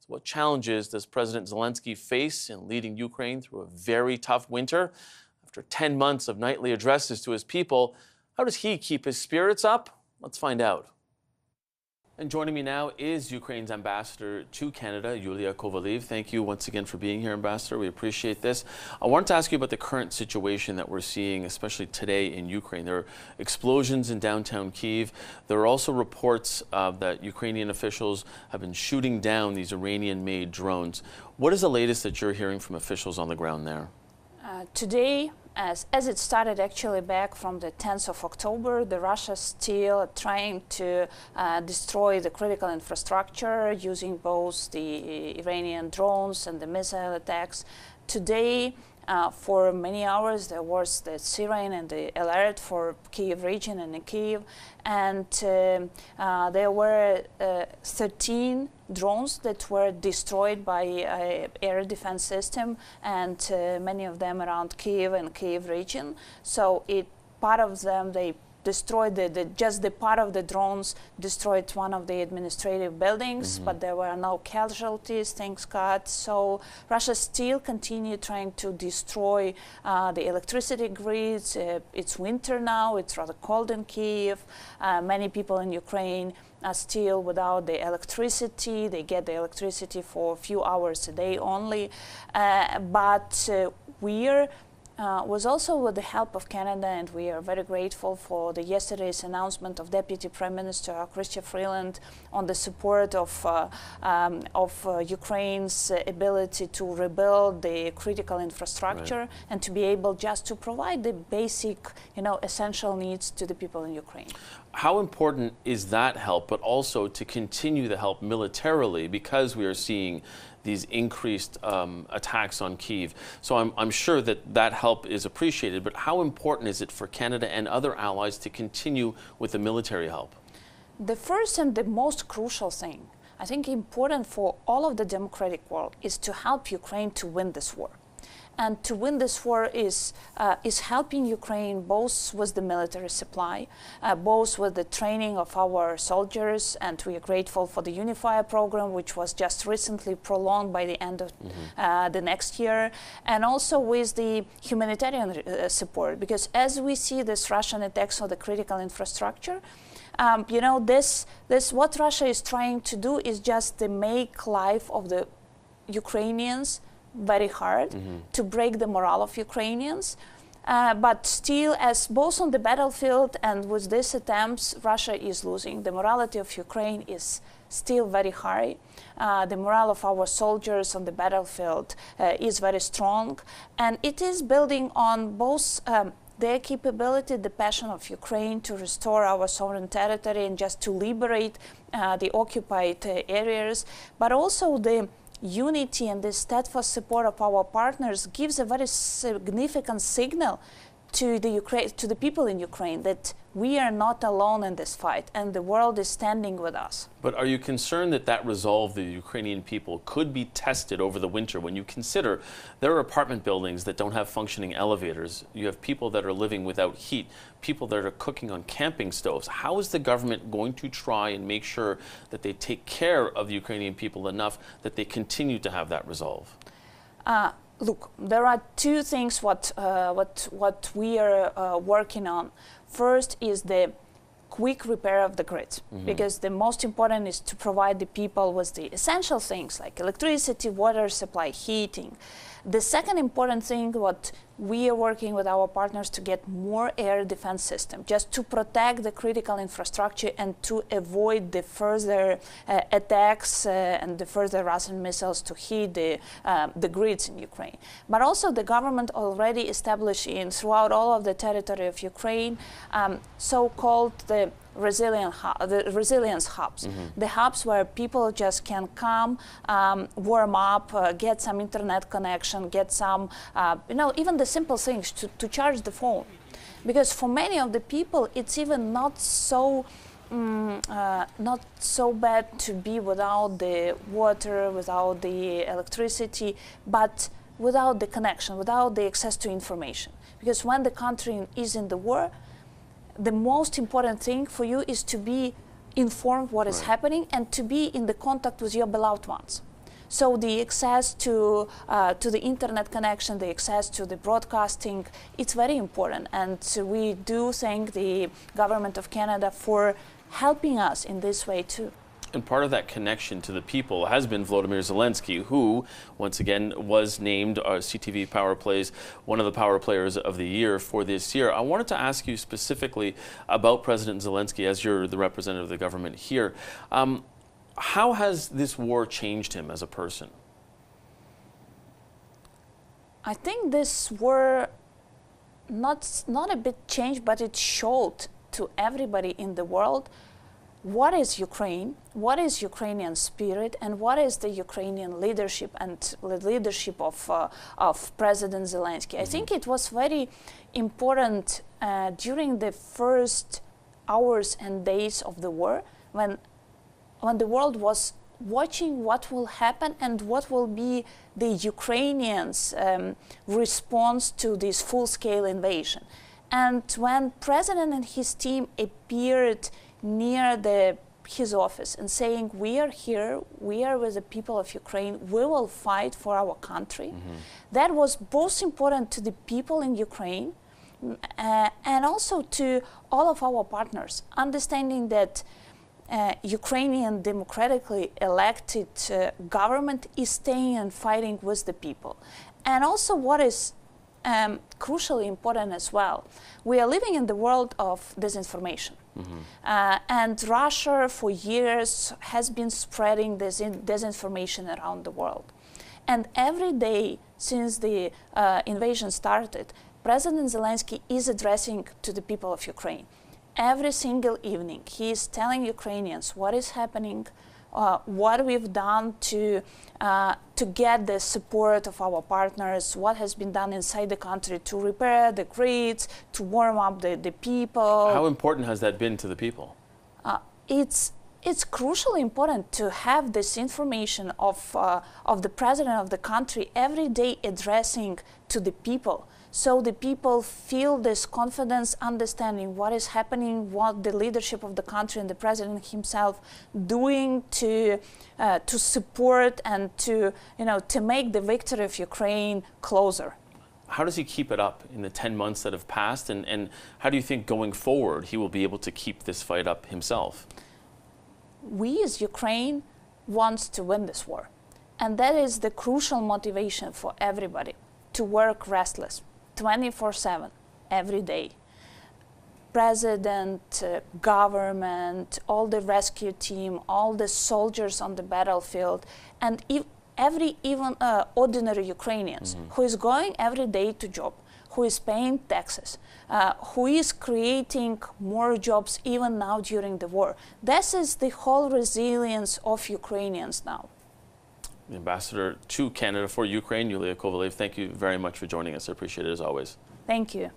So what challenges does President Zelensky face in leading Ukraine through a very tough winter? After 10 months of nightly addresses to his people, how does he keep his spirits up? Let's find out. And joining me now is Ukraine's ambassador to Canada, Yulia Kovaliv. Thank you once again for being here, Ambassador. We appreciate this. I wanted to ask you about the current situation that we're seeing, especially today in Ukraine. There are explosions in downtown Kyiv. There are also reports that Ukrainian officials have been shooting down these Iranian-made drones. What is the latest that you're hearing from officials on the ground there? Today, as it started actually back from the 10th of October, the Russia still trying to destroy the critical infrastructure using both the Iranian drones and the missile attacks. Today, for many hours, there was the siren and the alert for Kyiv region and in Kyiv, and there were 13 drones that were destroyed by air defense system, and many of them around Kyiv and Kyiv region. So part of them, they destroyed just the part of the drones destroyed one of the administrative buildings, but there were no casualties, thanks God. So Russia still continue trying to destroy the electricity grids. It's winter now, it's rather cold in Kyiv. Many people in Ukraine are still without the electricity. They get the electricity for a few hours a day only. But we're was also with the help of Canada, and we are very grateful for yesterday's announcement of Deputy Prime Minister Chrystia Freeland on the support of Ukraine's ability to rebuild the critical infrastructure and to be able just to provide the basic, essential needs to the people in Ukraine. How important is that help, but also to continue the help militarily, because we are seeing these increased attacks on Kyiv? So I'm sure that help is appreciated, but how important is it for Canada and other allies to continue with the military help? The first and the most crucial thing, I think important for all of the democratic world, is to help Ukraine to win this war. And to win this war is helping Ukraine both with the military supply, both with the training of our soldiers, and we are grateful for the Unifier program, which was just recently prolonged by the end of the next year, and also with the humanitarian support, because as we see this Russian attacks on the critical infrastructure, this what Russia is trying to do is just to make life of the Ukrainians very hard, to break the morale of Ukrainians. But still, as both on the battlefield and with these attempts, Russia is losing. The morality of Ukraine is still very high. The morale of our soldiers on the battlefield is very strong. And it is building on both their capability, the passion of Ukraine to restore our sovereign territory and just to liberate the occupied areas, but also the unity and the steadfast support of our partners gives a very significant signal to the people in Ukraine that we are not alone in this fight and the world is standing with us. But are you concerned that resolve the Ukrainian people could be tested over the winter when you consider there are apartment buildings that don't have functioning elevators? You have people that are living without heat, people that are cooking on camping stoves. How is the government going to try and make sure that they take care of the Ukrainian people enough that they continue to have that resolve? Look, there are two things what we are working on. First is the quick repair of the grids, because the most important is to provide the people with the essential things like electricity, water supply, heating. The second important thing what we are working with our partners to get more air defense system, just to protect the critical infrastructure and to avoid the further attacks and the further Russian missiles to hit the grids in Ukraine. But also the government already established throughout all of the territory of Ukraine so-called the resilience hubs, the hubs where people just can come, warm up, get some internet connection, get some, even the simple things to charge the phone. Because for many of the people, it's even not so bad to be without the water, without the electricity, but without the connection, without the access to information. Because when the country is in the war, the most important thing for you is to be informed what is happening and to be in the contact with your beloved ones. So the access to the internet connection, the access to the broadcasting, it's very important. And we do thank the government of Canada for helping us in this way too. And part of that connection to the people has been Volodymyr Zelensky, who, once again, was named CTV Power Plays one of the Power Players of the Year for this year. I wanted to ask you specifically about President Zelensky, as you're the representative of the government here. How has this war changed him as a person? I think this war not a bit changed, but it showed to everybody in the world what is Ukraine, what is Ukrainian spirit, and what is the Ukrainian leadership and the leadership of President Zelensky. I think it was very important during the first hours and days of the war when the world was watching what will happen and what will be the Ukrainians' response to this full-scale invasion. And when President and his team appeared near his office and saying, we are here, we are with the people of Ukraine, we will fight for our country. That was both important to the people in Ukraine and also to all of our partners, understanding that Ukrainian democratically elected government is staying and fighting with the people. And also what is crucially important as well, we are living in the world of disinformation. And Russia for years has been spreading this disinformation around the world. And every day since the invasion started, President Zelensky is addressing to the people of Ukraine. Every single evening, he is telling Ukrainians what is happening, what we've done to get the support of our partners, what has been done inside the country to repair the grids, to warm up the people. How important has that been to the people? It's crucially important to have this information of the president of the country every day addressing to the people. So the people feel this confidence, understanding what is happening, what the leadership of the country and the president himself doing to support and to make the victory of Ukraine closer. How does he keep it up in the 10 months that have passed? And how do you think going forward he will be able to keep this fight up himself? We as Ukraine want to win this war. And that is the crucial motivation for everybody, to work restless. 24/7, every day. President, government, all the rescue team, all the soldiers on the battlefield, and even ordinary Ukrainians who is going every day to job, who is paying taxes, who is creating more jobs even now during the war. This is the whole resilience of Ukrainians now. The ambassador to Canada for Ukraine, Yulia Kovaliv, thank you very much for joining us. I appreciate it as always. Thank you.